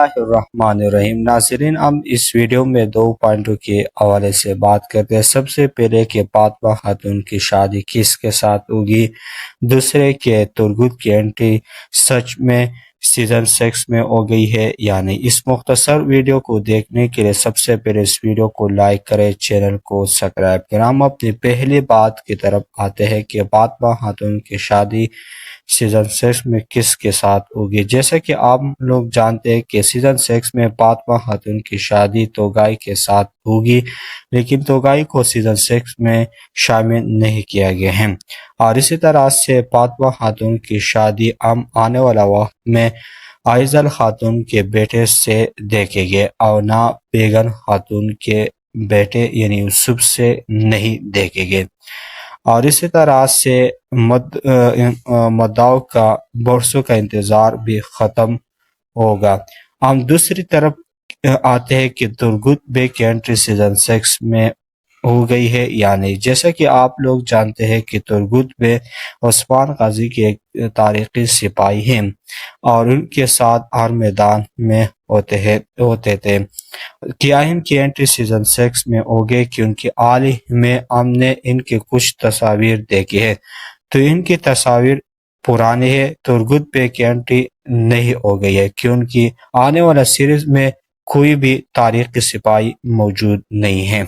اللہ الرحمن الرحیم۔ ناظرین، ہم اس ویڈیو میں دو پوائنٹوں کے حوالے سے بات کرتے ہیں۔ سب سے پہلے کہ فاطمہ خاتون کی شادی کس کے ساتھ ہوگی، دوسرے کہ ترگت کی انٹری سچ میں سیزن 6 میں ہو گئی ہے یا نہیں۔ اس مختصر ویڈیو کو دیکھنے کے لیے سب سے پہلے اس ویڈیو کو لائک کریں، چینل کو سبسکرائب کریں۔ ہم اپنی پہلی بات کی طرف آتے ہیں کہ فاطمہ خاتون کی شادی سیزن 6 میں کس کے ساتھ ہوگی۔ جیسا کہ آپ لوگ جانتے ہیں کہ سیزن 6 میں فاطمہ خاتون کی شادی توگائی کے ساتھ ہوگی، لیکن توگائی کو سیزن 6 میں شامل نہیں کیا گیا ہے، اور اسی طرح سے فاطمہ خاتون کی شادی ہم آنے والا وقت میں عائزل خاتون کے بیٹے سے دیکھیں گے اور نہ بیگم خاتون کے بیٹے یعنی یوسف سے نہیں دیکھیں گے، اور اسی طرح سے مدعو کا برسوں کا انتظار بھی ختم ہوگا۔ ہم دوسری طرف آتے ہیں کہ ترگت بے کی انٹری سیزن 6 میں ہو گئی ہے یا نہیں۔ جیسا کہ آپ لوگ جانتے ہیں کہ ترگت بے عثمان غازی کے ایک تاریخی سپاہی ہیں اور ان کے ساتھ ہر میدان میں ہوتے تھے۔ کیا ان کی انٹری سیزن 6 میں ہو گئی؟ کیونکہ حال ہی میں ہم نے ان کی کچھ تصاویر دیکھی ہے تو ان کی تصاویر پرانی ہے۔ ترگت بے کی انٹری نہیں ہو گئی ہے کیونکہ آنے والا سیریز میں کوئی بھی تاریخی سپاہی موجود نہیں ہے۔